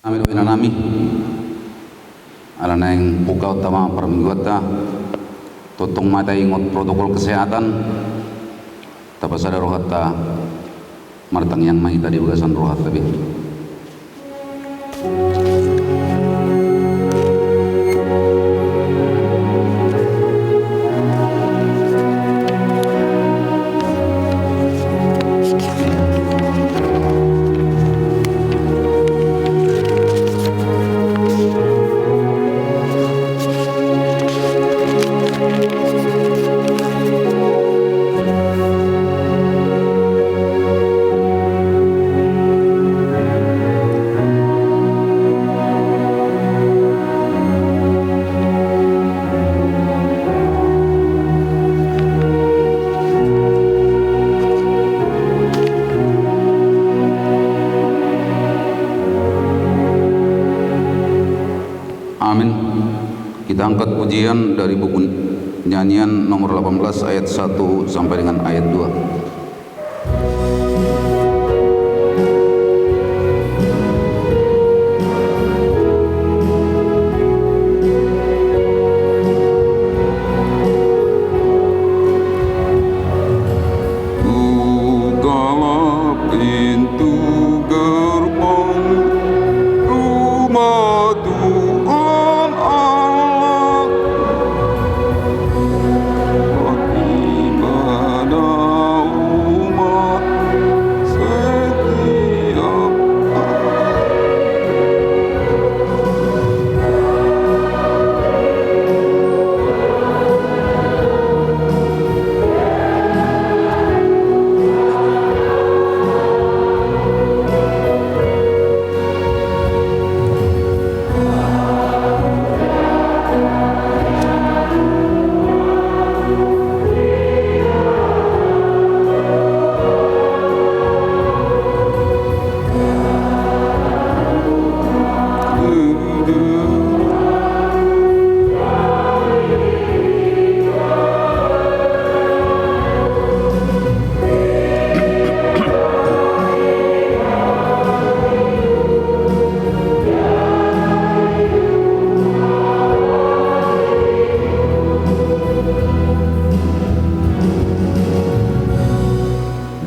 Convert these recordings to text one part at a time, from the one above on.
Amin nami ala neng buka utama permingguata tutung mata ingot protokol kesehatan tapasada rohata martang yang mai tadi bagasan rohat tapi amin. Kita angkat pujian dari buku nyanyian nomor 18 ayat 1 sampai dengan ayat 2.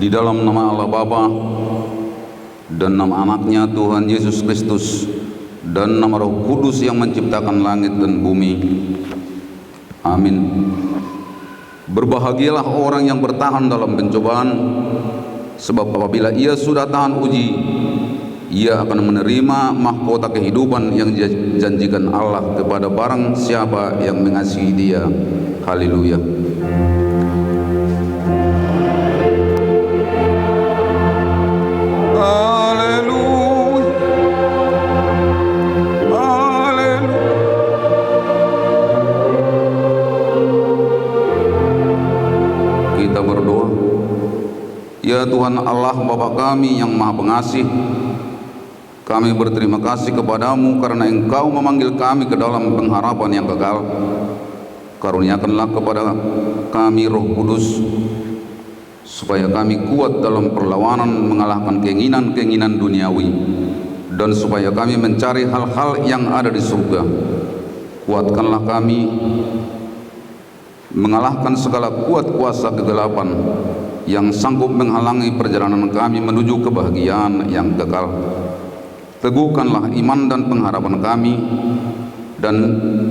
Di dalam nama Allah Bapa dan nama anaknya Tuhan Yesus Kristus dan nama Roh Kudus yang menciptakan langit dan bumi. Amin. Berbahagialah orang yang bertahan dalam pencobaan, sebab apabila ia sudah tahan uji, ia akan menerima mahkota kehidupan yang dijanjikan Allah kepada barang siapa yang mengasihi Dia. Haleluya. Ya Tuhan Allah Bapa kami yang Maha Pengasih, kami berterima kasih kepadamu karena Engkau memanggil kami ke dalam pengharapan yang kekal. Karuniakanlah kepada kami Roh Kudus, supaya kami kuat dalam perlawanan mengalahkan keinginan-keinginan duniawi, dan supaya kami mencari hal-hal yang ada di surga. Kuatkanlah kami mengalahkan segala kuat kuasa kegelapan yang sanggup menghalangi perjalanan kami menuju kebahagiaan yang kekal. Teguhkanlah iman dan pengharapan kami, dan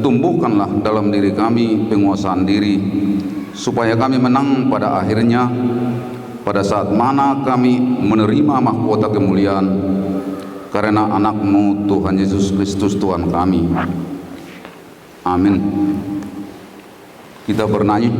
tumbuhkanlah dalam diri kami penguasaan diri, supaya kami menang pada akhirnya, pada saat mana kami menerima mahkota kemuliaan karena anak-Mu Tuhan Yesus Kristus Tuhan kami. Amin. Kita bernyanyi.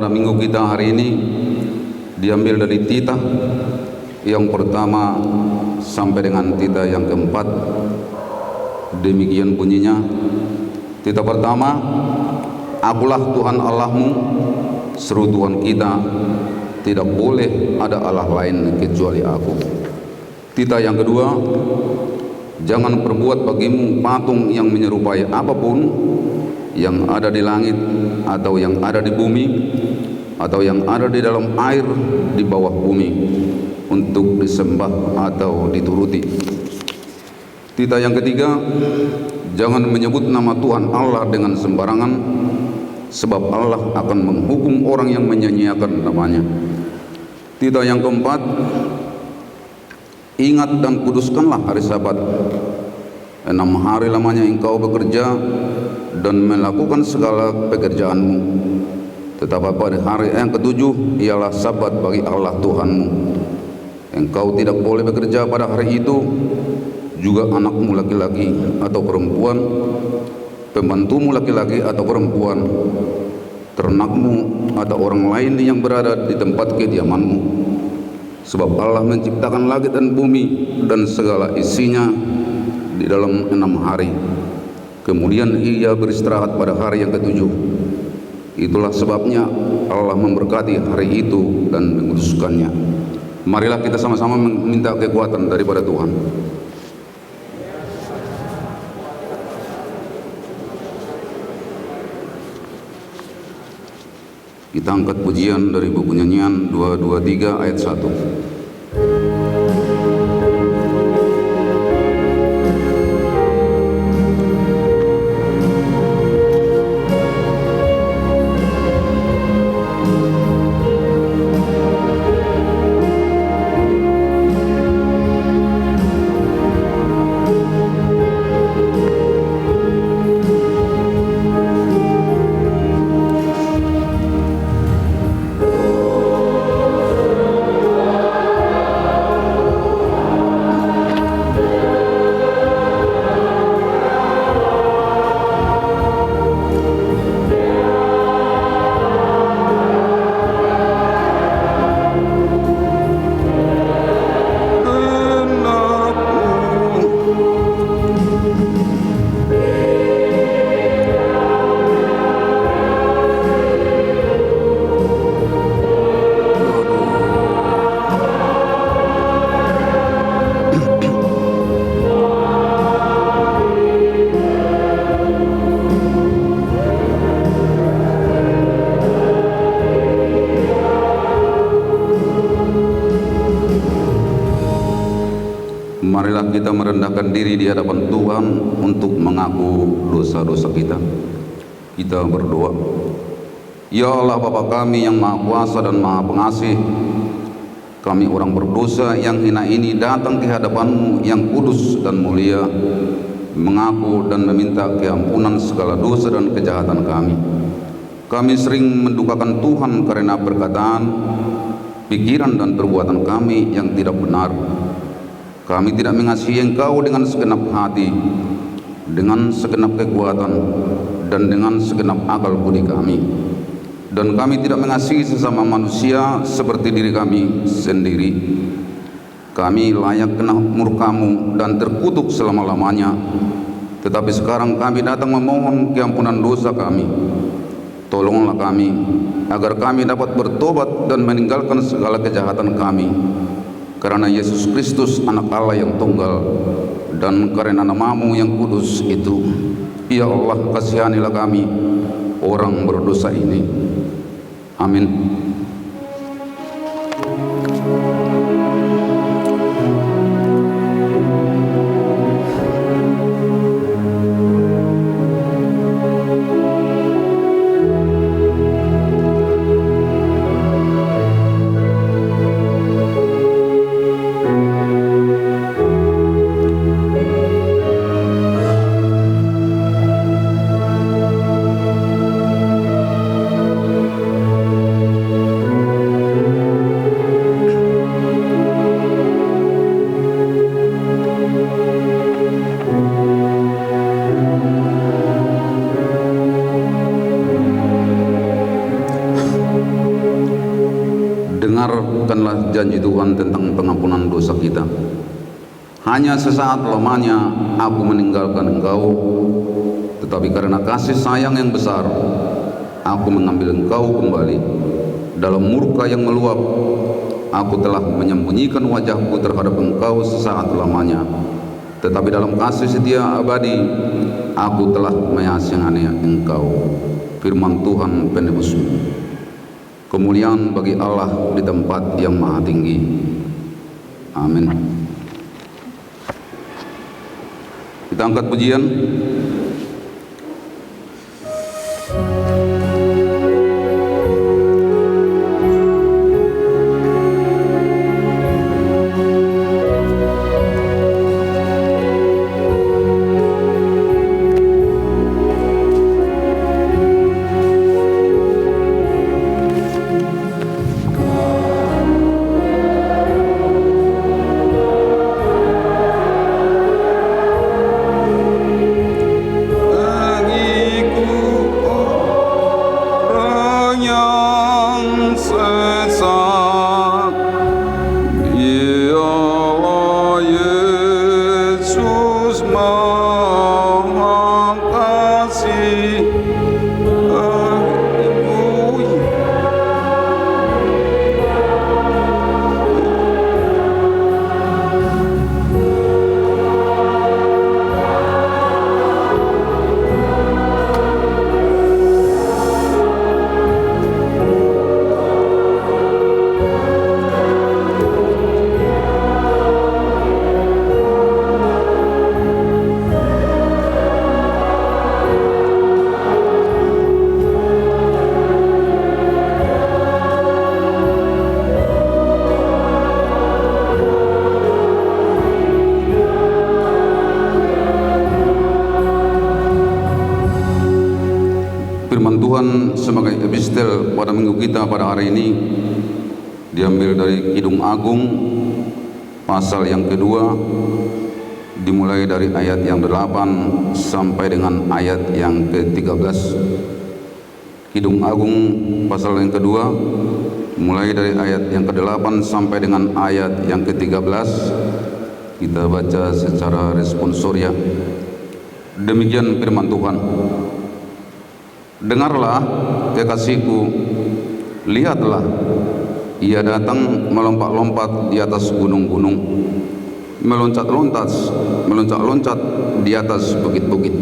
pada minggu kita hari ini diambil dari Tita yang pertama sampai dengan Tita yang keempat. Demikian bunyinya. Tita pertama, akulah Tuhan Allahmu, seru Tuhan kita, tidak boleh ada Allah lain kecuali aku. Tita yang kedua, jangan perbuat bagimu patung yang menyerupai apapun yang ada di langit atau yang ada di bumi atau yang ada di dalam air di bawah bumi untuk disembah atau dituruti. Tita yang ketiga, jangan menyebut nama Tuhan Allah dengan sembarangan, sebab Allah akan menghukum orang yang menyanyiakan namanya. Tita yang keempat, ingat dan kuduskanlah hari Sabat. 6 hari lamanya engkau bekerja dan melakukan segala pekerjaanmu, tetapi pada hari yang ketujuh ialah Sabat bagi Allah Tuhanmu. Engkau tidak boleh bekerja pada hari itu, juga anakmu laki-laki atau perempuan, pembantumu laki-laki atau perempuan, ternakmu atau orang lain yang berada di tempat kediamanmu. Sebab Allah menciptakan langit dan bumi dan segala isinya di dalam 6 hari. Kemudian ia beristirahat pada hari yang ketujuh. Itulah sebabnya Allah memberkati hari itu dan menguduskannya. Marilah kita sama-sama meminta kekuatan daripada Tuhan. Kita angkat pujian dari buku nyanyian 223 ayat 1. Marilah kita merendahkan diri di hadapan Tuhan untuk mengaku dosa-dosa kita. Kita berdoa. Ya Allah Bapa kami yang Maha Kuasa dan Maha Pengasih, kami orang berdosa yang hina ini datang ke hadapan-Mu yang kudus dan mulia, mengaku dan meminta keampunan segala dosa dan kejahatan kami. Kami sering mendukakan Tuhan karena perkataan, pikiran dan perbuatan kami yang tidak benar. Kami tidak mengasihi Engkau dengan segenap hati, dengan segenap kekuatan, dan dengan segenap akal budi kami. Dan kami tidak mengasihi sesama manusia seperti diri kami sendiri. Kami layak kena murka-Mu dan terkutuk selama-lamanya. Tetapi sekarang kami datang memohon keampunan dosa kami. Tolonglah kami, agar kami dapat bertobat dan meninggalkan segala kejahatan kami. Karena Yesus Kristus anak Allah yang tunggal, dan karena nama-Mu yang kudus itu. Ya Allah, kasihanilah kami orang berdosa ini. Amin. dengarkanlah janji Tuhan tentang pengampunan dosa kita. Hanya sesaat lamanya aku meninggalkan engkau, tetapi karena kasih sayang yang besar, aku mengambil engkau kembali. Dalam murka yang meluap, aku telah menyembunyikan wajahku terhadap engkau sesaat lamanya. Tetapi dalam kasih setia abadi, aku telah mengasihani engkau. Firman Tuhan penebusmu. Kemuliaan bagi Allah di tempat yang maha tinggi. Amin. Kita angkat pujian. Tuhan sebagai epistel pada minggu kita pada hari ini diambil dari Kidung Agung pasal yang kedua, dimulai dari ayat yang 8 sampai dengan ayat yang ke-13. Kidung Agung pasal yang kedua mulai dari ayat yang ke-8 sampai dengan ayat yang ke-13. Kita baca secara responsoria. Demikian firman Tuhan. Dengarlah kekasihku, lihatlah, ia datang melompat-lompat di atas gunung-gunung, meloncat-loncat di atas bukit-bukit.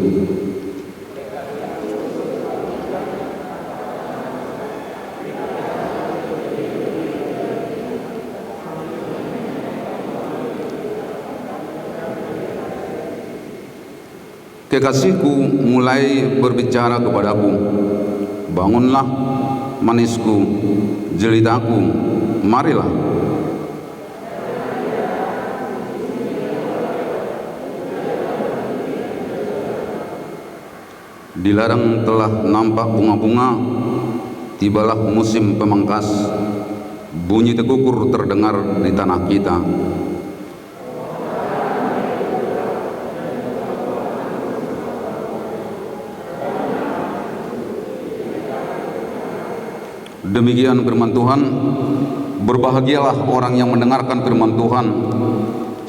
Kekasihku mulai berbicara kepadaku, bangunlah manisku, jelitaku, marilah. Di ladang telah nampak bunga-bunga, tibalah musim pemangkas, bunyi tekukur terdengar di tanah kita. Demikian firman Tuhan. Berbahagialah orang yang mendengarkan firman Tuhan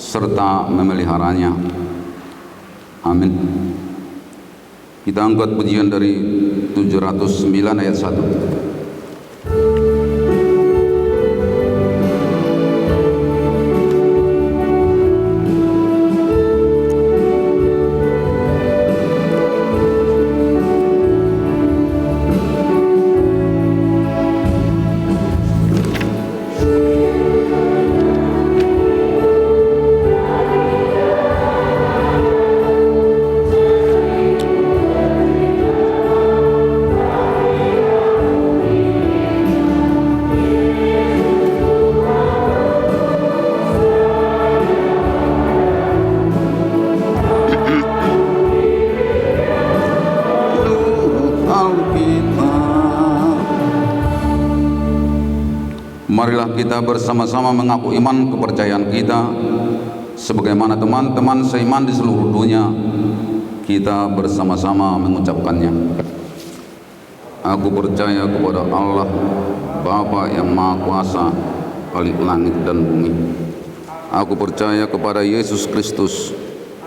serta memeliharanya. Amin. Kita angkat pujian dari 709 ayat 1. Marilah kita bersama-sama mengaku iman kepercayaan kita sebagaimana teman-teman seiman di seluruh dunia kita bersama-sama mengucapkannya. Aku percaya kepada Allah Bapa yang Maha Kuasa, Khalik langit dan bumi. Aku percaya kepada Yesus Kristus,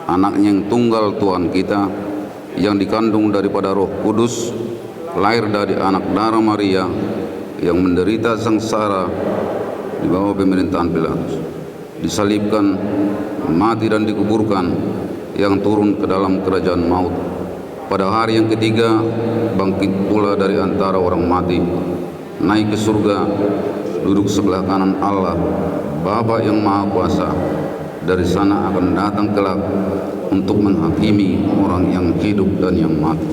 anaknya yang tunggal Tuhan kita, yang dikandung daripada Roh Kudus, lahir dari anak darah Maria, yang menderita sengsara di bawah pemerintahan Pilatus, disalibkan, mati dan dikuburkan, yang turun ke dalam kerajaan maut. Pada hari yang ketiga bangkit pula dari antara orang mati, naik ke surga, duduk sebelah kanan Allah Bapa yang Maha Kuasa. Dari sana akan datang kelak untuk menghakimi orang yang hidup dan yang mati.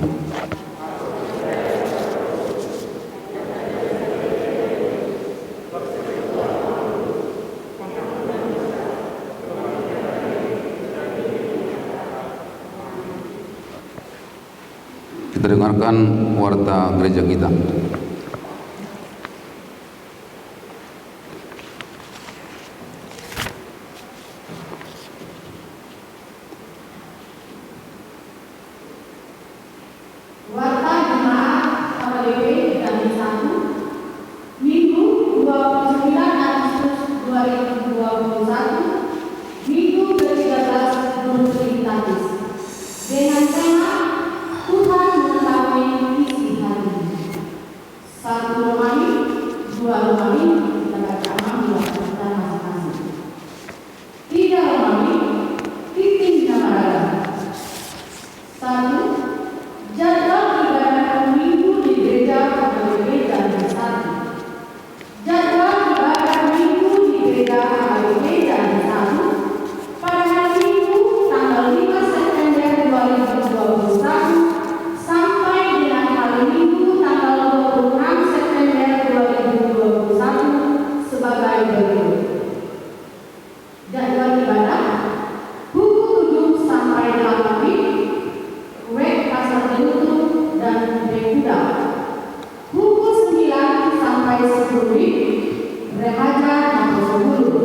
Kita dengarkan warta gereja kita. Warta Jemaat KBP Damai 1 Minggu 29 Agustus 2021, Minggu ke-13 Sebelum Trinitatis, dengan tema Tuhan mengetahui isi hati. 1 Romawi, 2 Romawi, kita baca 16 dan masing-masing. 3 Romawi, titik nama dalam. 1. Jadwal ibadah minggu di gereja KBP Damai 1. Jadwal ibadah minggu di gereja KBP Damai 1 pada hari Minggu tanggal 5 September 2021 sampai dengan hari Minggu tanggal 26 September 2021 sebagai berikut. Jadwal ibadah pukul 7 sampai 8 WIB, WEB Pasar Telutuk dan Bekuda. Pukul 9 sampai 10 WIB, Remaja Mangosebulu.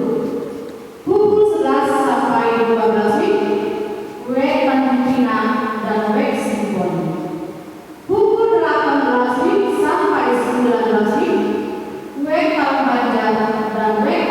Pukul 11 sampai 12 WIB, WEB Tanjung Pinang dan WEB Simponi. Pukul 18 WIB sampai 19 WIB, WEB Kalambanja dan WEB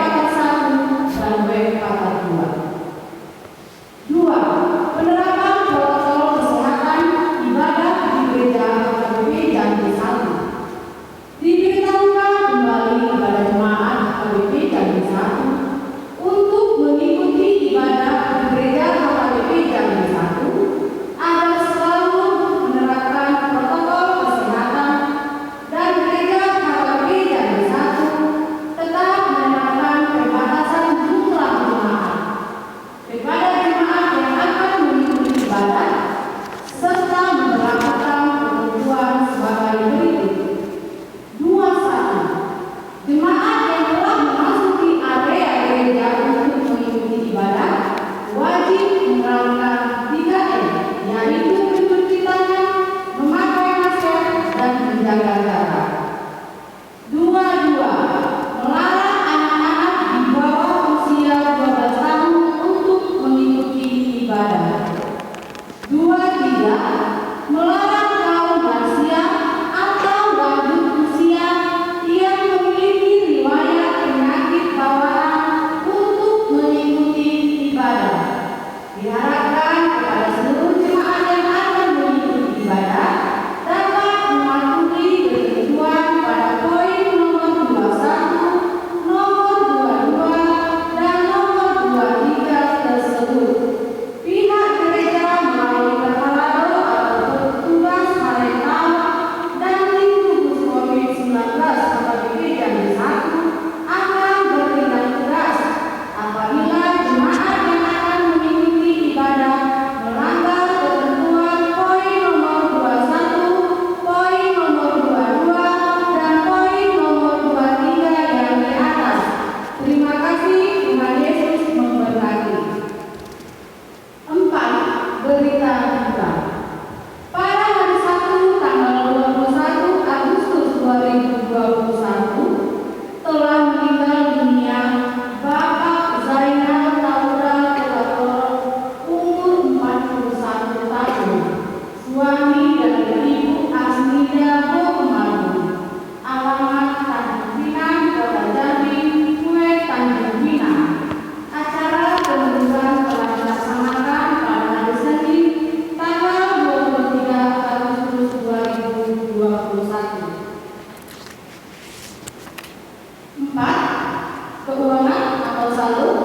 saldo.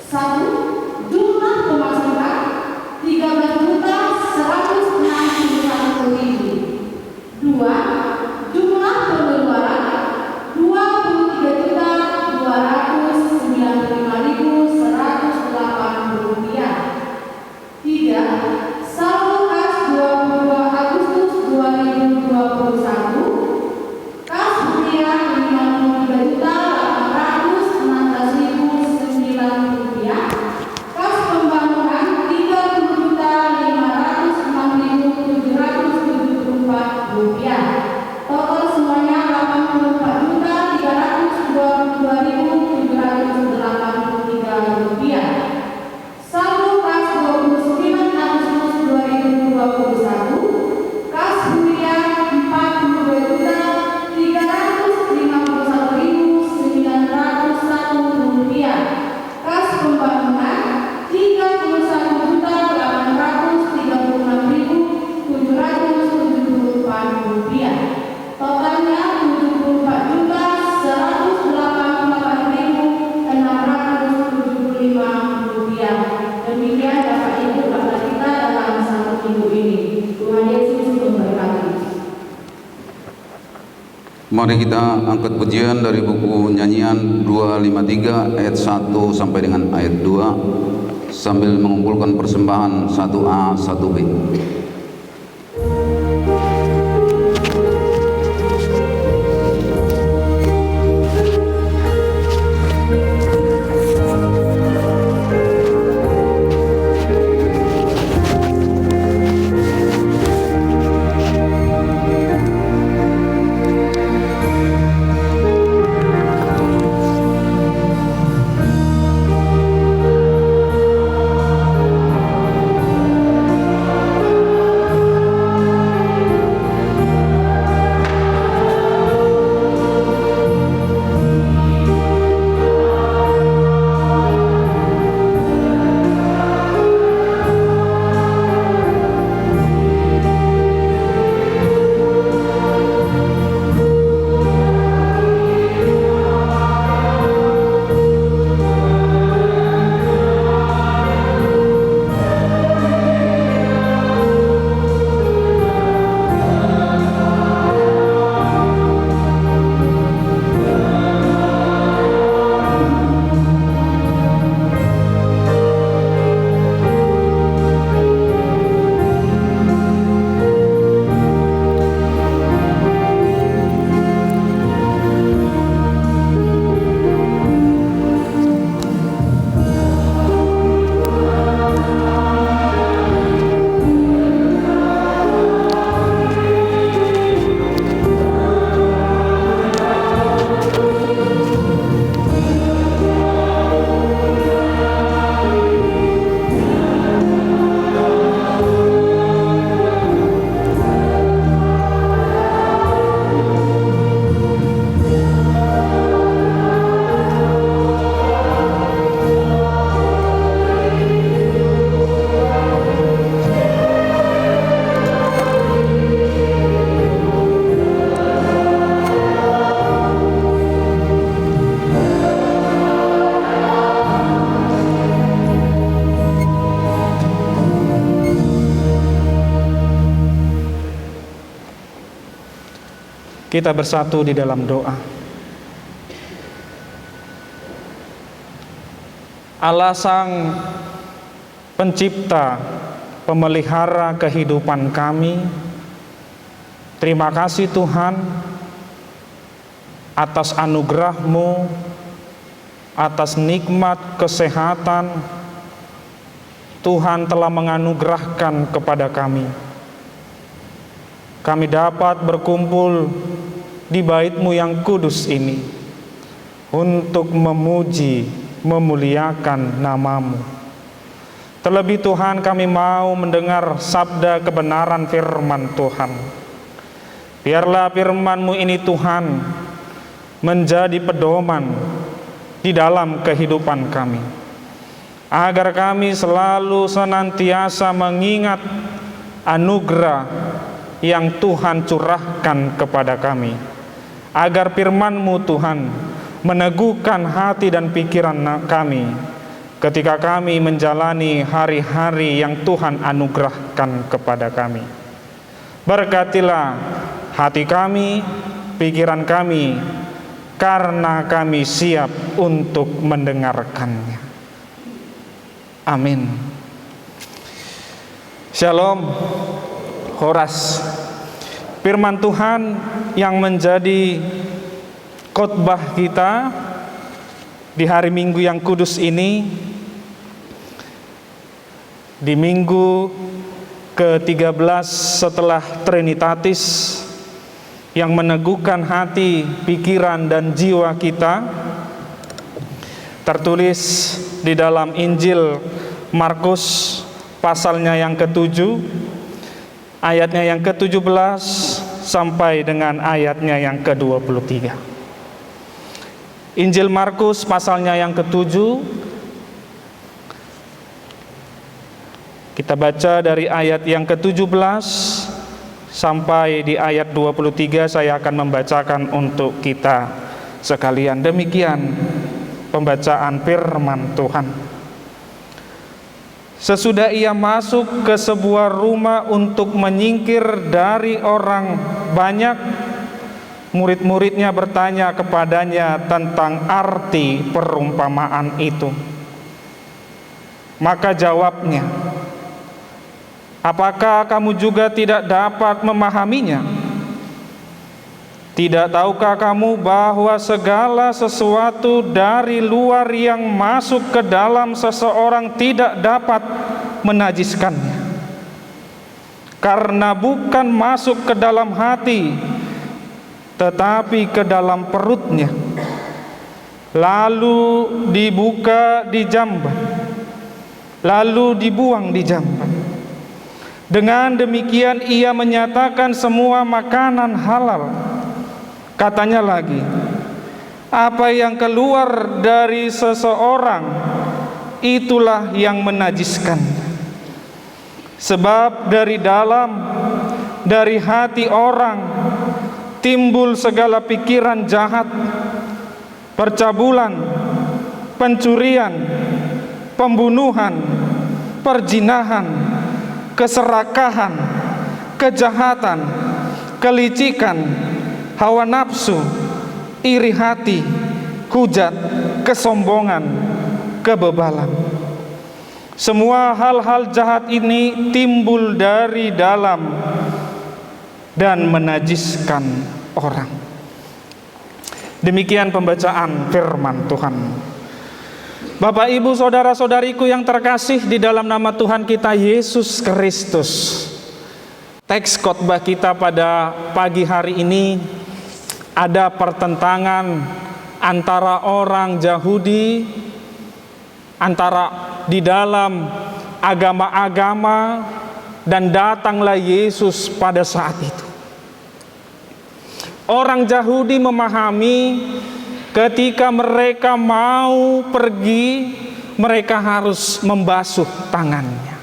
1. Jumlah pemasukan 13.161.000. 2. Jumlah pengeluaran 23.295.108 rupiah. 3. Saldo kas 22 Agustus 2021, kas hunian 53.816.009 rupiah, kas pembangunan 30.506.774 rupiah. Total semuanya 84.322.783 rupiah. Saldo kas 29 Agustus 2021, kas hunian 42.351.901 rupiah, kas pembangunan 31.836.774 rupiah. Totalnya 74.188.675 rupiah. Demikian Bapak Ibu amal kita dalam satu minggu ini. Tuhan Yesus memberkati. Mari kita angkat pujian dari buku Nyanyian 253 ayat 1 sampai dengan ayat 2 sambil mengumpulkan persembahan 1A 1B. Kita bersatu di dalam doa. Allah Sang Pencipta, Pemelihara kehidupan kami, terima kasih Tuhan atas anugerah-Mu, atas nikmat kesehatan Tuhan telah menganugerahkan kepada kami. Kami dapat berkumpul di bait-Mu yang kudus ini untuk memuji, memuliakan nama-Mu. Terlebih Tuhan, kami mau mendengar sabda kebenaran firman Tuhan. Biarlah firman-Mu ini Tuhan menjadi pedoman di dalam kehidupan kami, agar kami selalu senantiasa mengingat anugerah yang Tuhan curahkan kepada kami, agar firman-Mu Tuhan meneguhkan hati dan pikiran kami ketika kami menjalani hari-hari yang Tuhan anugerahkan kepada kami. Berkatilah hati kami, pikiran kami, karena kami siap untuk mendengarkannya. Amin. Shalom. Horas. Firman Tuhan yang menjadi khotbah kita di hari Minggu yang kudus ini, di minggu ke-13 setelah Trinitatis, yang meneguhkan hati, pikiran, dan jiwa kita, tertulis di dalam Injil Markus pasalnya yang ke-7, ayatnya yang ke-17 sampai dengan ayatnya yang ke-23. Injil Markus pasalnya yang ke-7, kita baca dari ayat yang ke-17 sampai di ayat 23. Saya akan membacakan untuk kita sekalian. Demikian pembacaan firman Tuhan. Sesudah ia masuk ke sebuah rumah untuk menyingkir dari orang banyak, murid-muridnya bertanya kepadanya tentang arti perumpamaan itu. Maka jawabnya, apakah kamu juga tidak dapat memahaminya? Tidak tahukah kamu bahwa segala sesuatu dari luar yang masuk ke dalam seseorang tidak dapat menajiskannya? Karena bukan masuk ke dalam hati, tetapi ke dalam perutnya, lalu dibuka di jamban, lalu dibuang di jamban. Dengan demikian ia menyatakan semua makanan halal. Katanya lagi, apa yang keluar dari seseorang, itulah yang menajiskan. Sebab dari dalam, dari hati orang, timbul segala pikiran jahat, percabulan, pencurian, pembunuhan, perzinahan, keserakahan, kejahatan, kelicikan, hawa nafsu, iri hati, hujat, kesombongan, kebebalan. Semua hal-hal jahat ini timbul dari dalam dan menajiskan orang. Demikian pembacaan firman Tuhan. Bapak, Ibu, saudara-saudariku yang terkasih di dalam nama Tuhan kita Yesus Kristus, teks khotbah kita pada pagi hari ini ada pertentangan antara orang Yahudi, antara di dalam agama-agama, dan datanglah Yesus pada saat itu. Orang Yahudi memahami ketika mereka mau pergi, mereka harus membasuh tangannya.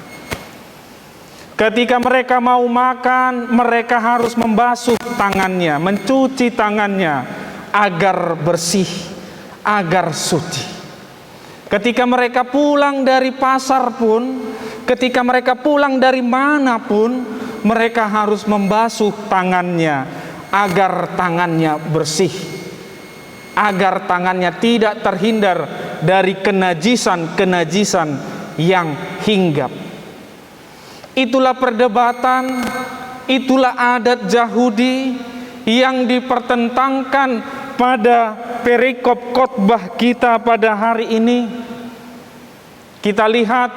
Ketika mereka mau makan, mereka harus membasuh tangannya, mencuci tangannya agar bersih, agar suci. Ketika mereka pulang dari pasar pun, ketika mereka pulang dari manapun, mereka harus membasuh tangannya agar tangannya bersih, agar tangannya tidak terhindar dari kenajisan-kenajisan yang hinggap. Itulah perdebatan, itulah adat Yahudi yang dipertentangkan pada perikop khotbah kita pada hari ini. Kita lihat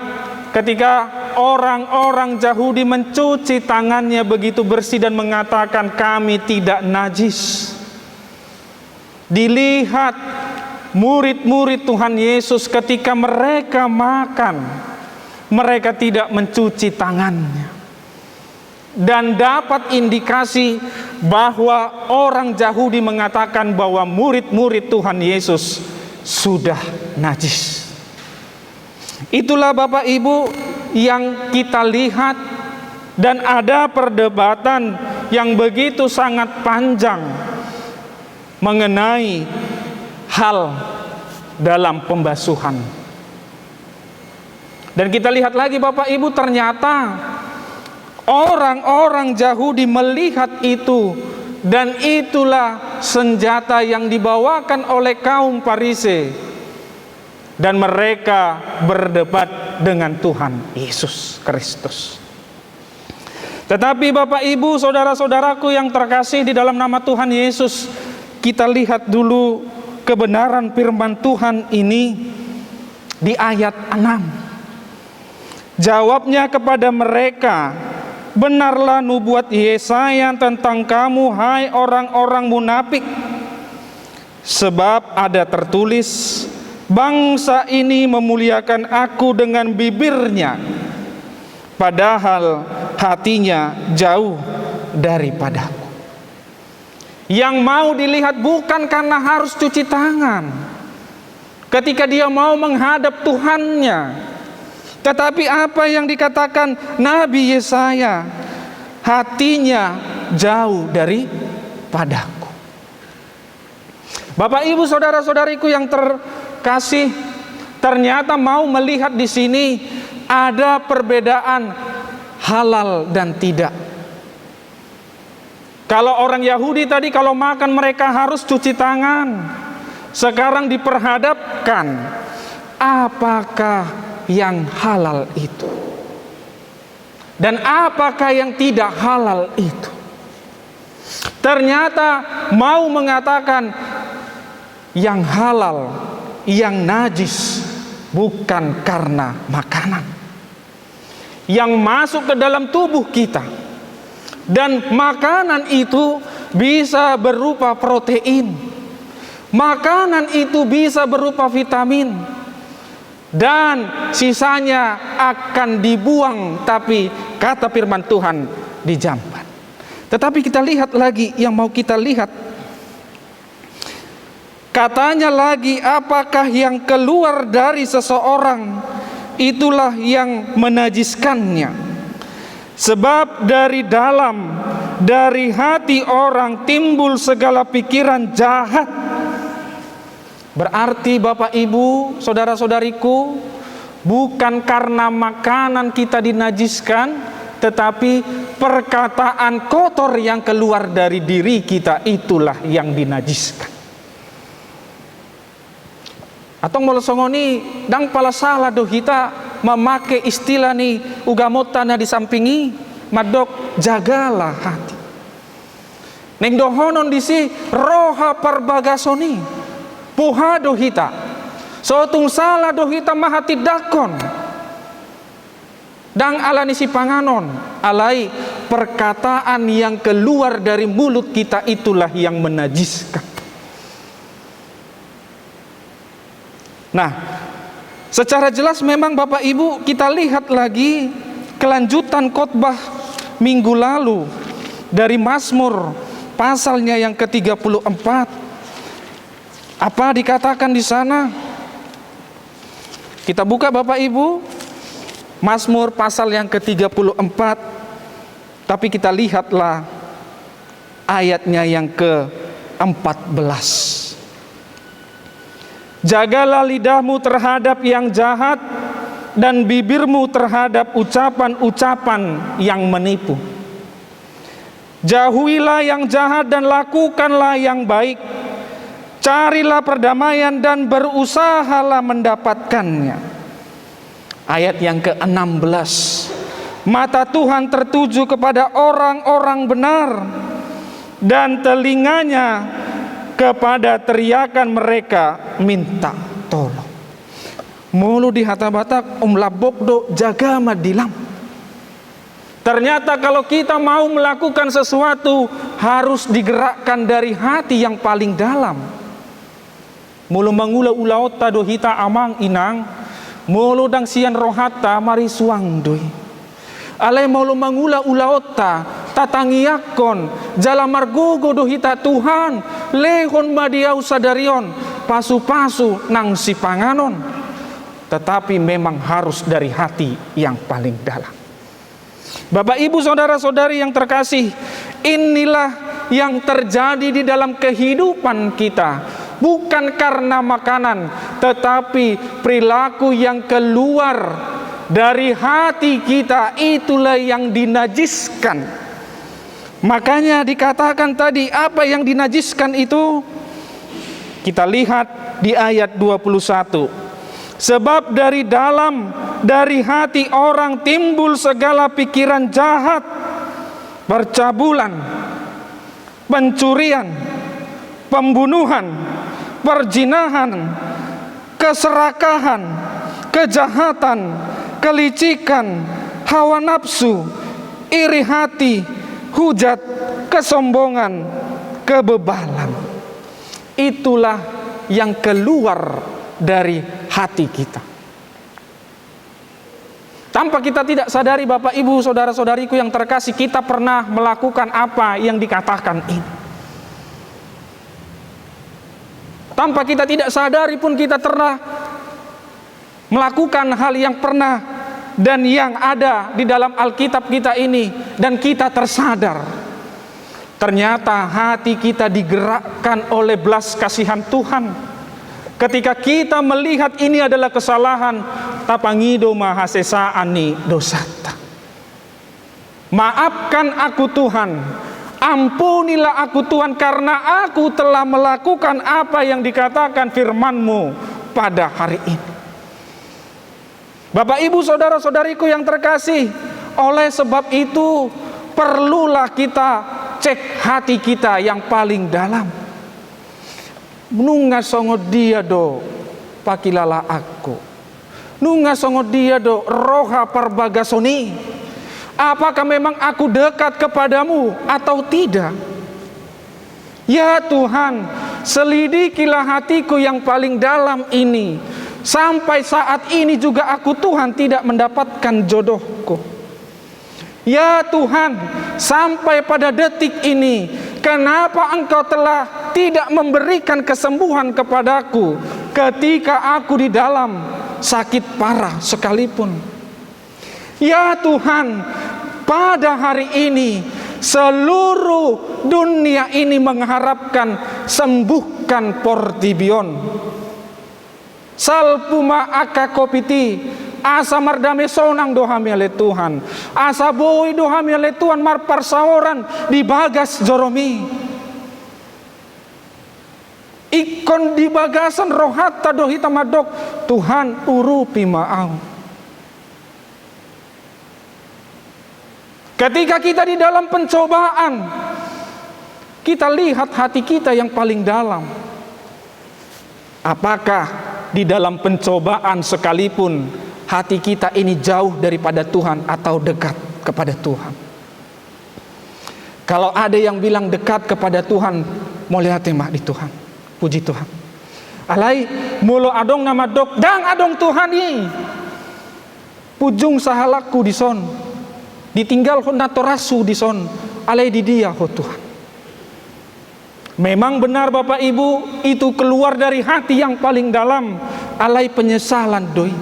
ketika orang-orang Yahudi mencuci tangannya begitu bersih dan mengatakan kami tidak najis. Dilihat murid-murid Tuhan Yesus ketika mereka makan, mereka tidak mencuci tangannya. Dan dapat indikasi bahwa orang Yahudi mengatakan bahwa murid-murid Tuhan Yesus sudah najis. Itulah Bapak Ibu yang kita lihat, dan ada perdebatan yang begitu sangat panjang mengenai hal dalam pembasuhan. Dan kita lihat lagi Bapak Ibu, ternyata orang-orang Yahudi melihat itu, dan itulah senjata yang dibawakan oleh kaum Farisi, dan mereka berdebat dengan Tuhan Yesus Kristus. Tetapi Bapak Ibu, saudara-saudaraku yang terkasih di dalam nama Tuhan Yesus, kita lihat dulu kebenaran firman Tuhan ini di ayat 6. Jawabnya kepada mereka, benarlah nubuat Yesaya tentang kamu, hai orang-orang munafik. Sebab ada tertulis, bangsa ini memuliakan aku dengan bibirnya, padahal hatinya jauh daripadaku. Yang mau dilihat bukan karena harus cuci tangan ketika dia mau menghadap Tuhannya, tetapi apa yang dikatakan Nabi Yesaya, hatinya jauh daripadaku. Bapak Ibu saudara-saudariku yang terkasih, ternyata mau melihat di sini ada perbedaan halal dan tidak. Kalau orang Yahudi tadi kalau makan mereka harus cuci tangan. Sekarang diperhadapkan apakah yang halal itu dan apakah yang tidak halal itu. Ternyata mau mengatakan yang halal, yang najis bukan karena makanan yang masuk ke dalam tubuh kita, dan makanan itu bisa berupa protein, makanan itu bisa berupa vitamin, dan sisanya akan dibuang, tapi kata firman Tuhan dijampan. Tetapi kita lihat lagi yang mau kita lihat, katanya lagi, apakah yang keluar dari seseorang itulah yang menajiskannya. Sebab dari dalam, dari hati orang timbul segala pikiran jahat. Berarti Bapak Ibu, saudara-saudariku, bukan karena makanan kita dinajiskan, tetapi perkataan kotor yang keluar dari diri kita itulah yang dinajiskan. Atau molosongoni dang pala salah do kita memakai istilah ni ugamotana disampingi madok jagalah hati. Neng dohonon disi roha parbagasoni puha do hita sotung salah do hita mahati dakon dang ala nisi panganon alai perkataan yang keluar dari mulut kita itulah yang menajiskan. Nah, secara jelas memang Bapak Ibu kita lihat lagi kelanjutan khotbah minggu lalu dari Mazmur pasalnya yang ke-34. Apa dikatakan di sana? Kita buka Bapak Ibu, Mazmur pasal yang ke-34, tapi kita lihatlah ayatnya yang ke-14. Jagalah lidahmu terhadap yang jahat dan bibirmu terhadap ucapan-ucapan yang menipu. Jauhilah yang jahat dan lakukanlah yang baik. Carilah perdamaian dan berusahalah mendapatkannya. Ayat yang ke-16. Mata Tuhan tertuju kepada orang-orang benar, dan telinganya kepada teriakan mereka minta tolong. Mulu di hata batak labok do jaga madilam. Ternyata kalau kita mau melakukan sesuatu harus digerakkan dari hati yang paling dalam. Mulu mangula ulaota do hita amang inang, mulu dang sian rohata mari suang doi. Alai mulu mangula ulaota tatangiyakon jala margogo do hita Tuhan lehon madiau sadarion pasu-pasu nang si panganon, tetapi memang harus dari hati yang paling dalam. Bapak Ibu saudara-saudari yang terkasih, inilah yang terjadi di dalam kehidupan kita bukan karena makanan, tetapi perilaku yang keluar dari hati kita itulah yang dinajiskan. Makanya dikatakan tadi, apa yang dinajiskan itu? Kita lihat di ayat 21. Sebab dari hati orang timbul segala pikiran jahat, percabulan, pencurian, pembunuhan, perzinahan, keserakahan, kejahatan, kelicikan, hawa nafsu, iri hati, hujat, kesombongan, kebebalan. Itulah yang keluar dari hati kita. Tanpa kita tidak sadari, Bapak Ibu saudara-saudariku yang terkasih, kita pernah melakukan apa yang dikatakan ini. Tanpa kita tidak sadari pun kita pernah melakukan hal yang pernah dan yang ada di dalam Alkitab kita ini, dan kita tersadar. Ternyata hati kita digerakkan oleh belas kasihan Tuhan. Ketika kita melihat ini adalah kesalahan, tapangido mahasesaani dosata. Maafkan aku Tuhan, ampunilah aku Tuhan, karena aku telah melakukan apa yang dikatakan firman-Mu pada hari ini. Bapak Ibu saudara-saudariku yang terkasih, oleh sebab itu perlulah kita cek hati kita yang paling dalam. Nunga songo dia do pakilala aku, nunga songo dia do roha parbagasoni. Apakah memang aku dekat kepadamu atau tidak? Ya Tuhan, selidikilah hatiku yang paling dalam ini. Sampai saat ini juga aku Tuhan tidak mendapatkan jodohku. Ya Tuhan, sampai pada detik ini, kenapa Engkau telah tidak memberikan kesembuhan kepadaku ketika aku di dalam sakit parah sekalipun? Ya Tuhan, pada hari ini seluruh dunia ini mengharapkan sembuhkan Portibion. Salpuma akakopiti asa mardame sonang dohami oleh Tuhan, asa boi dohami oleh Tuhan marpar saoran di bagas joromi. Ikon di bagasan rohata dohita madok, Tuhan urupi maau. Ketika kita di dalam pencobaan, kita lihat hati kita yang paling dalam. Apakah di dalam pencobaan sekalipun hati kita ini jauh daripada Tuhan atau dekat kepada Tuhan? Kalau ada yang bilang dekat kepada Tuhan, mau lihat mah di Tuhan. Puji Tuhan. Alai mulo adong nama dok dang adong Tuhan ini. Pujung sahalaku di son. Ditinggal honda torasu di son. Alai di dia ho Tuhan. Memang benar Bapak Ibu, itu keluar dari hati yang paling dalam. Alai penyesalan doi.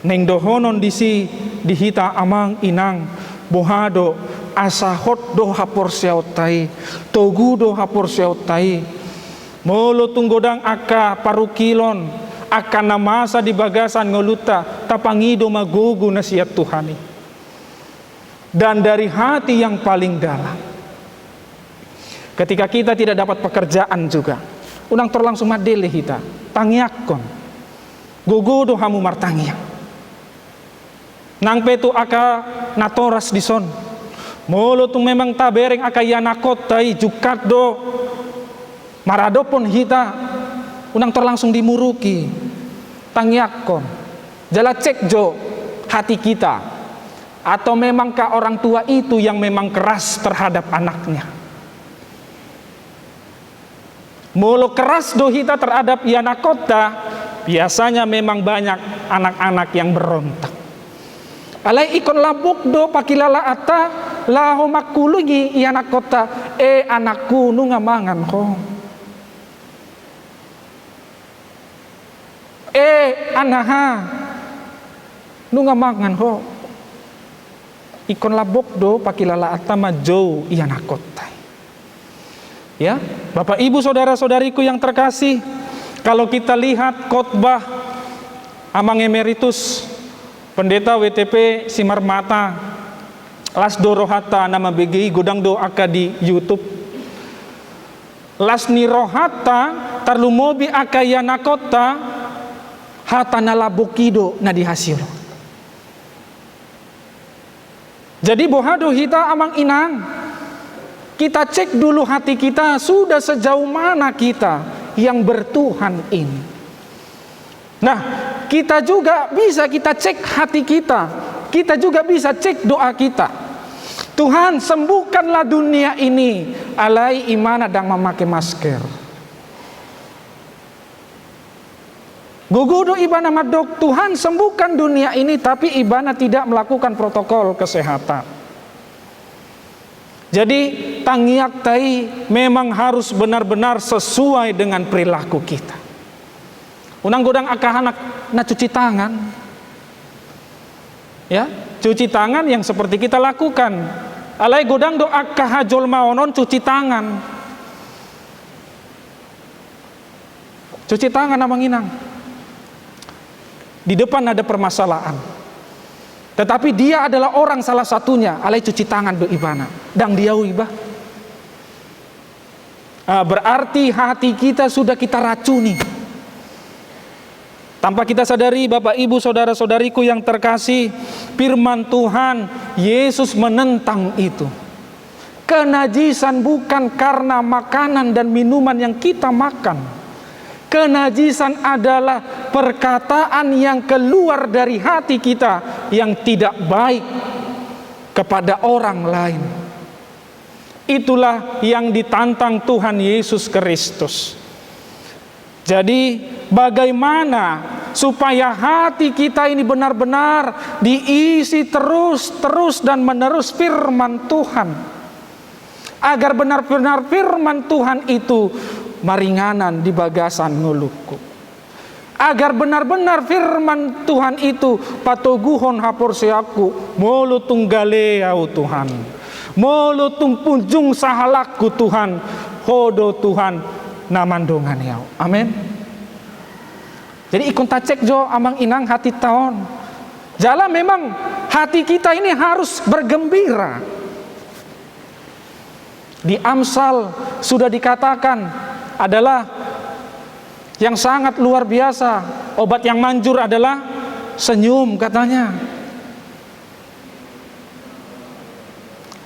Neng dohonon disi dihita amang inang bohado asahot do hapor siautai togu do hapor siautai molo tunggodang aka parukilon akan namasa di bagasan ngoluta tapangido magugu nasihat Tuhani. Dan dari hati yang paling dalam, ketika kita tidak dapat pekerjaan juga, unang terlangsung madele kita tangiakon gugu do hamu martangiak nang petu aka natoras di son molo tung memang tabereng aka yanakot tai jukat do maradopon hita unang terlangsung dimuruki tangiakon jala cek jo hati kita, atau memangkah orang tua itu yang memang keras terhadap anaknya? Molo keras do hita terhadap yanakota, biasanya memang banyak anak-anak yang berontak. Alai ikon labuk do pakilala ata laho makulugi yanakota anakku nu ngamangan ko. Anaha nu ngamangan ko. Ikon labuk do pakilala ata majo yanakota. Ya, Bapak Ibu saudara-saudariku yang terkasih, kalau kita lihat khotbah Amang Emeritus Pendeta WTP Simarmata Las Dorohata nama BGI Godang Doaka di YouTube. Las Nirohata Tarlumobi Akayana Kota Hatana Labokido Nadihasil. Jadi bohado hita amang inang, kita cek dulu hati kita sudah sejauh mana kita yang bertuhan ini. Nah, kita juga bisa kita cek hati kita juga bisa cek doa kita. Tuhan, sembuhkanlah dunia ini. Alai imana dang memakai masker. Gugudo ibana madok, Tuhan sembuhkan dunia ini, tapi ibana tidak melakukan protokol kesehatan. Jadi tangiak tai memang harus benar-benar sesuai dengan perilaku kita. Unang godang akahanak na cuci tangan. Ya, cuci tangan yang seperti kita lakukan. Alai godang do akahajol maonon cuci tangan. Cuci tangan amang inang. Di depan ada permasalahan, tetapi dia adalah orang salah satunya. Alai cuci tangan do ibana dang dia ibah. Berarti hati kita sudah kita racuni. Tanpa kita sadari, Bapak Ibu saudara-saudariku yang terkasih, firman Tuhan Yesus menentang itu. Kenajisan bukan karena makanan dan minuman yang kita makan. Kenajisan adalah perkataan yang keluar dari hati kita yang tidak baik kepada orang lain. Itulah yang ditantang Tuhan Yesus Kristus. Jadi bagaimana supaya hati kita ini benar-benar diisi terus dan menerus firman Tuhan, agar benar-benar firman Tuhan itu maringanan di bagasan nguluku, agar benar-benar firman Tuhan itu patoguhon haporseaku molo tunggaleau Tuhan, molo tungpunjung sahalaku Tuhan, hodo Tuhan namandongan yau. Amin. Jadi ikon tacek jo amang inang hati tahun. Jala memang hati kita ini harus bergembira. Di Amsal sudah dikatakan adalah yang sangat luar biasa. Obat yang manjur adalah senyum katanya.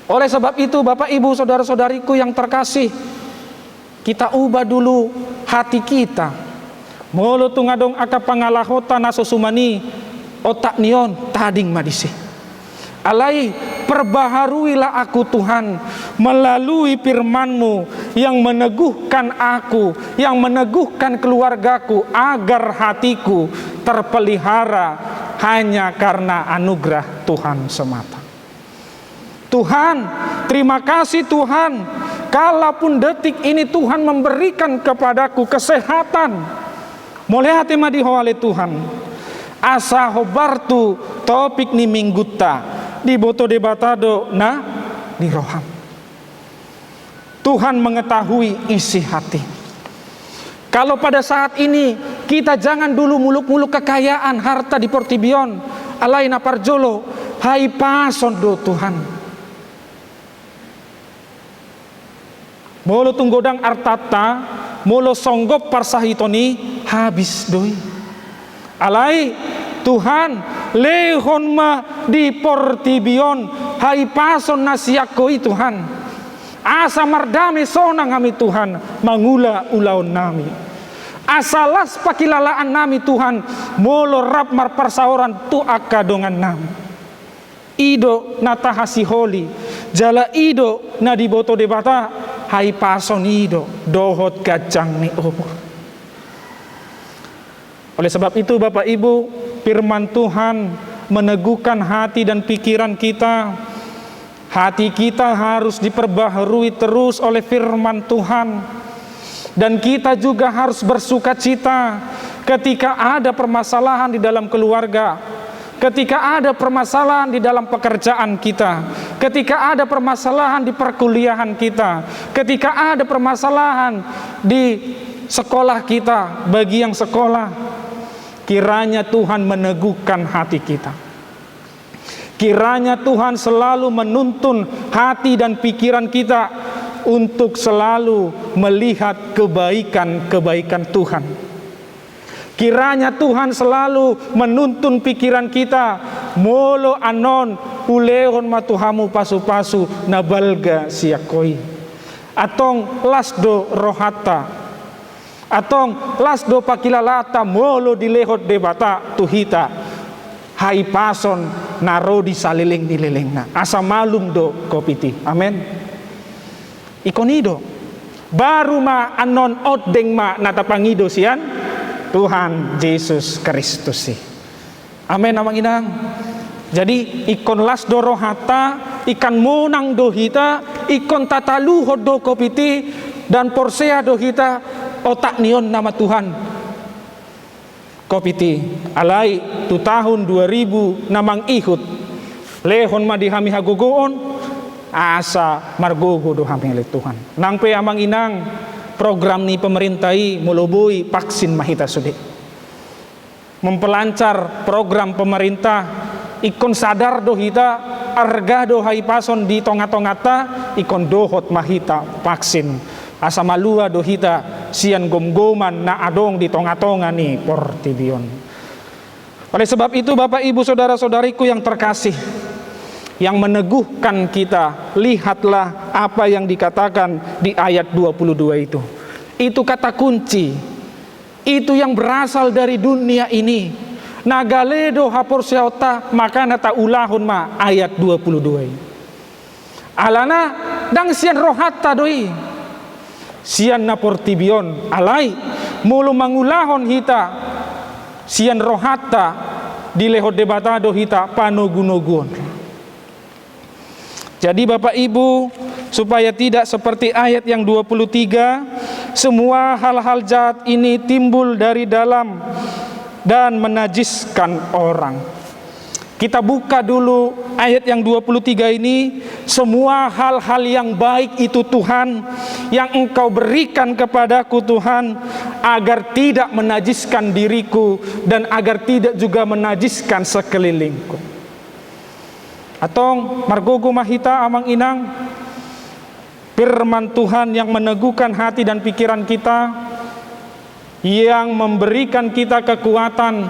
Oleh sebab itu Bapak Ibu saudara-saudariku yang terkasih, kita ubah dulu hati kita. Molo tungadong aka pangalahota nasusumani otak nion tading madisi. Alai perbaharuilah aku Tuhan melalui firman-Mu yang meneguhkan aku, yang meneguhkan keluargaku, agar hatiku terpelihara hanya karena anugerah Tuhan semata. Tuhan, terima kasih Tuhan, kalaupun detik ini Tuhan memberikan kepadaku kesehatan. Mulai hati madi oleh Tuhan. Asa hobartu topik ni mingguta di boto debatado na di roham. Tuhan mengetahui isi hati. Kalau pada saat ini kita jangan dulu muluk-muluk kekayaan harta di Portibion, alai na parjolo, hai pason do Tuhan. Molo tunggodang artata, molo songgop parsahitoni habis doi. Alai Tuhan lehon ma di Portibion hai pason nasiakoi Tuhan. Asa mardame sonang kami Tuhan mangula ulaun nami. Asalas pakilalaan nami Tuhan molo rap mar parsaoran tu akadongan nami. Ido natahasi holi jala ido na di boto debata hai pason ido dohot kacang ni umur. Oleh sebab itu Bapak Ibu, firman Tuhan meneguhkan hati dan pikiran kita. Hati kita harus diperbaharui terus oleh firman Tuhan. Dan kita juga harus bersuka cita ketika ada permasalahan di dalam keluarga, ketika ada permasalahan di dalam pekerjaan kita, ketika ada permasalahan di perkuliahan kita, ketika ada permasalahan di sekolah kita, bagi yang sekolah, kiranya Tuhan meneguhkan hati kita. Kiranya Tuhan selalu menuntun hati dan pikiran kita untuk selalu melihat kebaikan-kebaikan Tuhan. Kiranya Tuhan selalu menuntun pikiran kita, molo anon ulehon matuhamu pasu-pasu nabalga siakoi, atong lasdo rohata, atong lasdo pakilalata molo dilehot debata tuhita, hai pason naro di saliling dililingna, asa malum do kopiti. Amen. Ikonido baru ma anon odeng ma natapangido sian Tuhan Yesus Kristus sih. Amin amang inang. Jadi ikon las do rohata, ikan monang do hita, ikon tataluho do kopiti, dan porsea do hita, otak nion nama Tuhan kopiti. Alai tu tahun 2000 namang ihut lehon ma dihami hagugoon, asa margogo do hamile Tuhan. Nang pe amang inang program ni pemerintahi mulubui vaksin mahita sudik, mempelancar program pemerintah, ikon sadar do hita arga do hai pason di tonga-tongata, ikon dohot mahita vaksin asa malua do hita sian gom-goman na adong di tonga-tonga ni portibion. Oleh sebab itu Bapak Ibu saudara-saudariku yang terkasih, yang meneguhkan kita, lihatlah apa yang dikatakan di ayat 22 itu. Itu kata kunci. Itu yang berasal dari dunia ini. Nagaledo haporseota maka nata ulahun ma ayat 22. Alana dang sian rohata doi. Sian naportibion alai mulu mangulahon hita. Sian rohata dilehot debatado hita panogunogun. Jadi Bapak Ibu, supaya tidak seperti ayat yang 23, semua hal-hal jahat ini timbul dari dalam dan menajiskan orang. Kita buka dulu ayat yang 23 ini. Semua hal-hal yang baik itu Tuhan, yang Engkau berikan kepadaku Tuhan, agar tidak menajiskan diriku dan agar tidak juga menajiskan sekelilingku. Atau margogo mahita amang inang, firman Tuhan yang meneguhkan hati dan pikiran kita, yang memberikan kita kekuatan,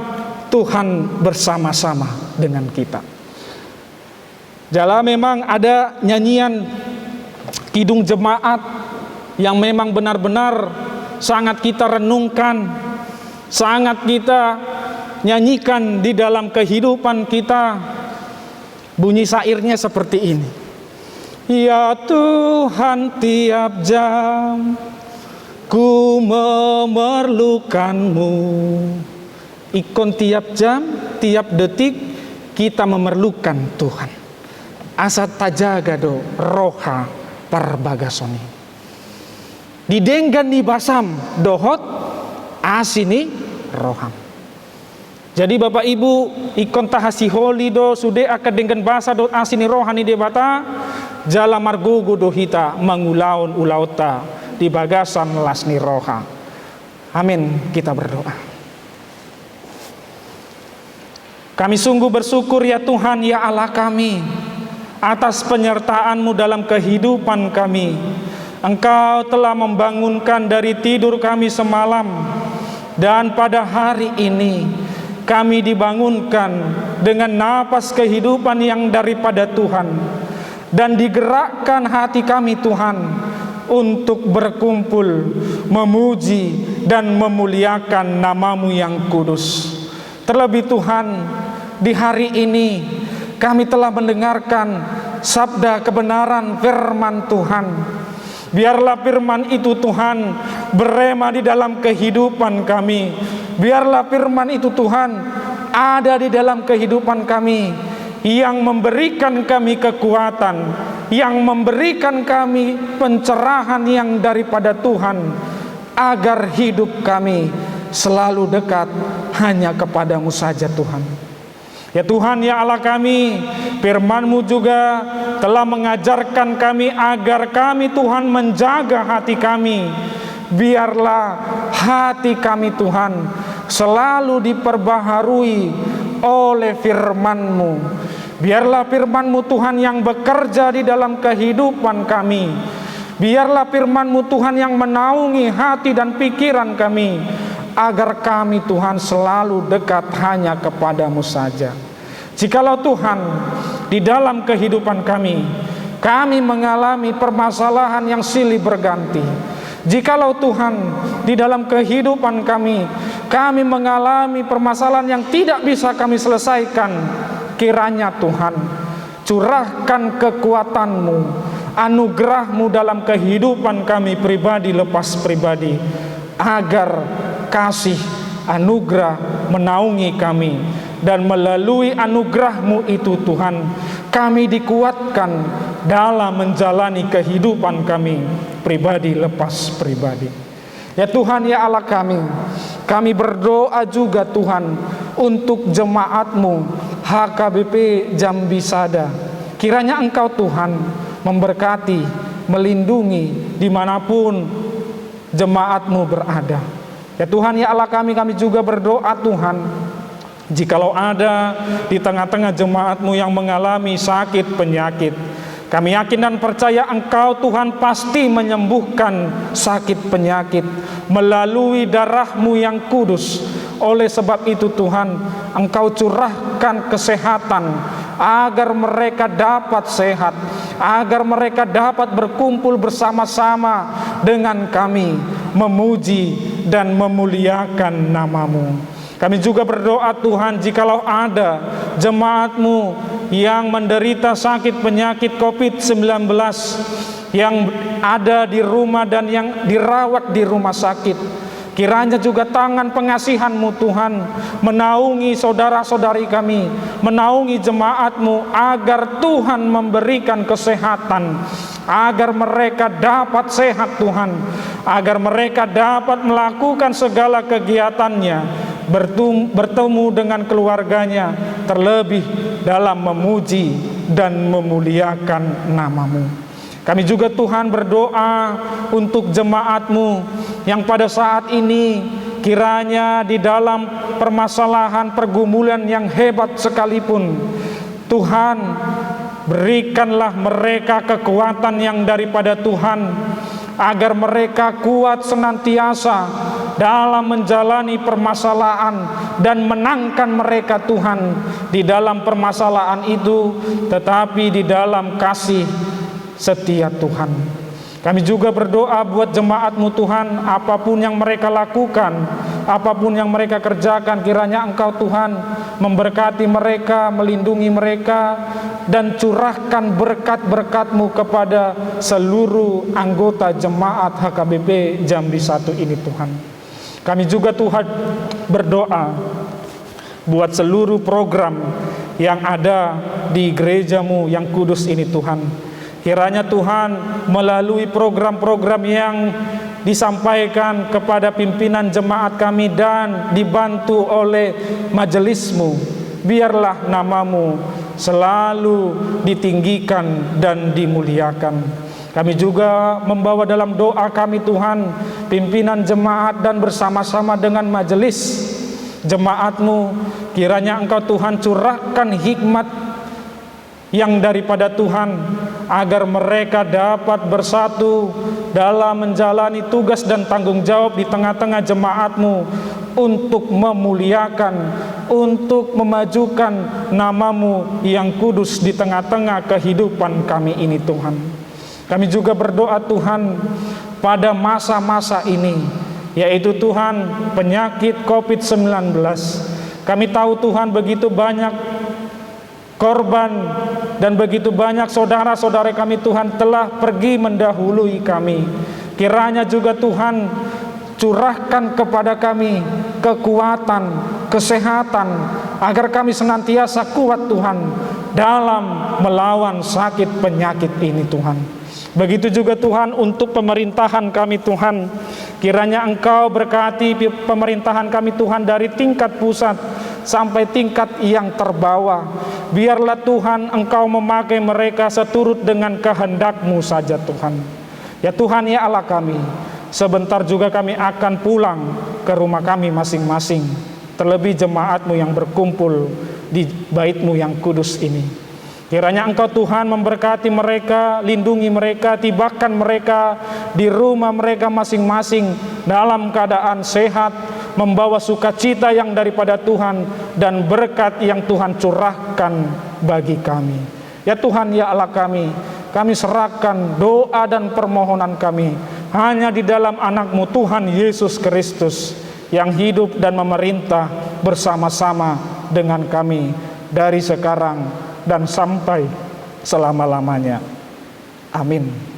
Tuhan bersama-sama dengan kita. Jala memang ada nyanyian kidung jemaat yang memang benar-benar sangat kita renungkan, sangat kita nyanyikan di dalam kehidupan kita. Bunyi syairnya seperti ini. Ya Tuhan, tiap jam ku memerlukanmu. Ikon tiap jam, tiap detik kita memerlukan Tuhan. Asa tajaga do roha parbagasoni. Didenggan di basam dohot asini roham. Jadi Bapak Ibu, ikon tahasi holi do sude akan dengan bahasa do asini rohani debata jala margogo do hita mangulaun ulauta di bagasan lasni roha. Amin. Kita berdoa. Kami sungguh bersyukur ya Tuhan, ya Allah kami, atas penyertaan-Mu dalam kehidupan kami. Engkau telah membangunkan dari tidur kami semalam, dan pada hari ini kami dibangunkan dengan napas kehidupan yang daripada Tuhan, dan digerakkan hati kami Tuhan untuk berkumpul memuji dan memuliakan nama-Mu yang kudus. Terlebih Tuhan, di hari ini kami telah mendengarkan sabda kebenaran firman Tuhan. Biarlah firman itu Tuhan berema di dalam kehidupan kami. Biarlah firman itu Tuhan ada di dalam kehidupan kami, yang memberikan kami kekuatan, yang memberikan kami pencerahan yang daripada Tuhan, agar hidup kami selalu dekat hanya kepadamu saja Tuhan. Ya Tuhan, ya Allah kami, firman-Mu juga telah mengajarkan kami agar kami Tuhan menjaga hati kami. Biarlah hati kami Tuhan selalu diperbaharui oleh firman-Mu. Biarlah firman-Mu Tuhan yang bekerja di dalam kehidupan kami. Biarlah firman-Mu Tuhan yang menaungi hati dan pikiran kami, agar kami Tuhan selalu dekat hanya kepadamu saja. Jikalau Tuhan di dalam kehidupan kami mengalami permasalahan yang silih berganti, jikalau Tuhan di dalam kehidupan kami mengalami permasalahan yang tidak bisa kami selesaikan, kiranya Tuhan curahkan kekuatan-Mu, anugerah-Mu dalam kehidupan kami pribadi lepas pribadi, agar kasih anugerah menaungi kami, dan melalui anugerah-Mu itu Tuhan, kami dikuatkan dalam menjalani kehidupan kami pribadi lepas pribadi. Ya Tuhan, ya Allah kami berdoa juga Tuhan untuk jemaat-Mu HKBP Jambi Sada. Kiranya Engkau Tuhan memberkati, melindungi dimanapun jemaat-Mu berada. Ya Tuhan, ya Allah kami juga berdoa Tuhan, jikalau ada di tengah-tengah jemaat-Mu yang mengalami sakit penyakit, kami yakin dan percaya Engkau Tuhan pasti menyembuhkan sakit penyakit melalui darah-Mu yang kudus. Oleh sebab itu Tuhan, Engkau curahkan kesehatan agar mereka dapat sehat, agar mereka dapat berkumpul bersama-sama dengan kami, memuji dan memuliakan nama-Mu. Kami juga berdoa Tuhan, jikalau ada jemaat-Mu yang menderita sakit penyakit COVID-19, yang ada di rumah dan yang dirawat di rumah sakit, kiranya juga tangan pengasihan-Mu Tuhan menaungi saudara-saudari kami, menaungi jemaat-Mu, agar Tuhan memberikan kesehatan, agar mereka dapat sehat Tuhan, agar mereka dapat melakukan segala kegiatannya, bertemu dengan keluarganya, terlebih dalam memuji dan memuliakan nama-Mu. Kami juga Tuhan berdoa untuk jemaat-Mu yang pada saat ini kiranya di dalam permasalahan pergumulan yang hebat sekalipun, Tuhan berikanlah mereka kekuatan yang daripada Tuhan, agar mereka kuat senantiasa dalam menjalani permasalahan dan menangkan mereka Tuhan di dalam permasalahan itu, tetapi di dalam kasih setia Tuhan. Kami juga berdoa buat jemaat-Mu Tuhan, apapun yang mereka lakukan, apapun yang mereka kerjakan, kiranya Engkau Tuhan memberkati mereka, melindungi mereka, dan curahkan berkat-berkat-Mu kepada seluruh anggota jemaat HKBP Jambi 1 ini Tuhan. Kami juga Tuhan berdoa buat seluruh program yang ada di gereja-Mu yang kudus ini Tuhan. Kiranya Tuhan melalui program-program yang disampaikan kepada pimpinan jemaat kami dan dibantu oleh majelis-Mu, biarlah nama-Mu selalu ditinggikan dan dimuliakan. Kami juga membawa dalam doa kami Tuhan pimpinan jemaat dan bersama-sama dengan majelis jemaat-Mu, kiranya Engkau Tuhan curahkan hikmat yang daripada Tuhan, agar mereka dapat bersatu dalam menjalani tugas dan tanggung jawab di tengah-tengah jemaat-Mu untuk memuliakan, untuk memajukan nama-Mu yang kudus di tengah-tengah kehidupan kami ini Tuhan. Kami juga berdoa Tuhan pada masa-masa ini, yaitu Tuhan penyakit COVID-19. Kami tahu Tuhan begitu banyak korban dan begitu banyak saudara-saudara kami Tuhan telah pergi mendahului kami. Kiranya juga Tuhan curahkan kepada kami kekuatan, kesehatan, agar kami senantiasa kuat Tuhan dalam melawan sakit penyakit ini Tuhan. Begitu juga Tuhan untuk pemerintahan kami Tuhan, kiranya Engkau berkati pemerintahan kami Tuhan dari tingkat pusat sampai tingkat yang terbawah. biarlah Tuhan Engkau memakai mereka seturut dengan kehendak-Mu saja Tuhan. Ya Tuhan, ya Allah kami, sebentar juga kami akan pulang ke rumah kami masing-masing, terlebih jemaat-Mu yang berkumpul di bait-Mu yang kudus ini. Kiranya Engkau Tuhan memberkati mereka, lindungi mereka, tibakan mereka di rumah mereka masing-masing dalam keadaan sehat, membawa sukacita yang daripada Tuhan dan berkat yang Tuhan curahkan bagi kami. Ya Tuhan, ya Allah kami serahkan doa dan permohonan kami hanya di dalam anak-Mu Tuhan Yesus Kristus yang hidup dan memerintah bersama-sama dengan kami dari sekarang dan sampai selama-lamanya. Amin.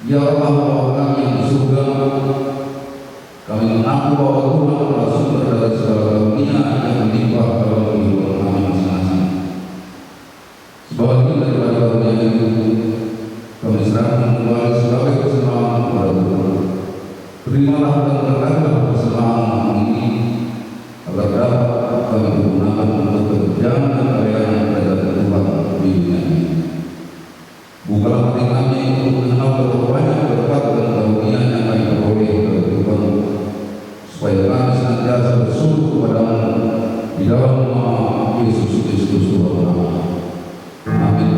Ya Allah, Bapa kami yang di surga, kami mengaku bahwa Tuhan adalah sumber dari segala karunia yang melimpah dalam kehidupan kami masing-masing. Sebagian daripada karunia itu, kami serahkan kembali sebagai persembahan kepada Tuhan. Terimalah dan berkatlah persembahan ini, agar dapat kami gunakan untuk pekerjaan dan karya yang berada Tuhan di dunia ini. Bukalah hati kami untuk mengenal betapa banyak berkat dan karunia yang kami peroleh dari Tuhan, supaya kami senantiasa bersungguh kepada-Mu di dalam nama Yesus Kristus Tuhan kami. Amin.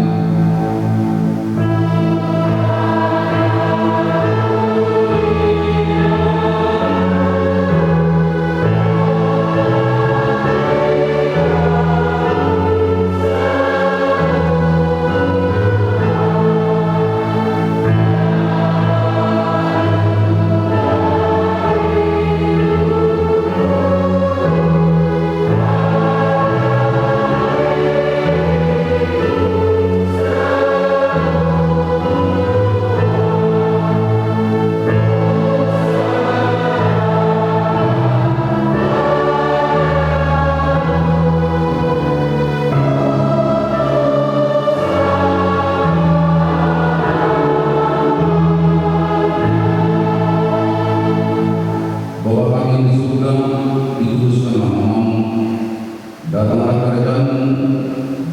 Datanglah kerajaan,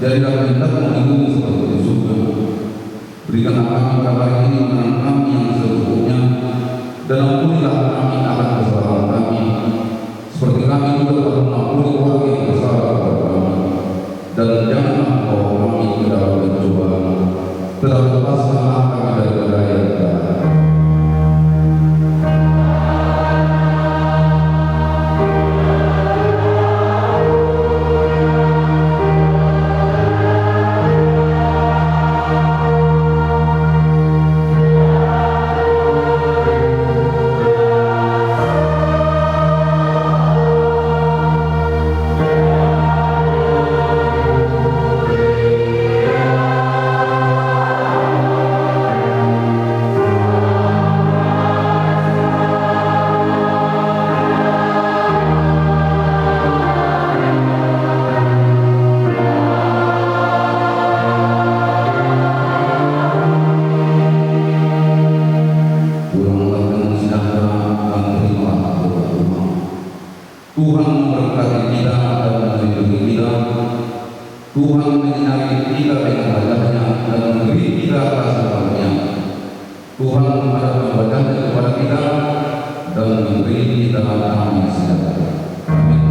jadilah kehendak-Mu di bumi seperti di surga. Berikanlah kami kabar ini mengenai kami yang secukupnya, dan ampunilah kami akan kesalahan kami, seperti kami juga telah mengampuni orang yang bersalah kepada kami. Dan janganlah Engkau Tuhan menyinari kita dengan wajahnya dan memberi kita kasih karunia. Tuhan menghadapkan wajahnya kepada kita dan memberi kita damai sejahtera. Amin.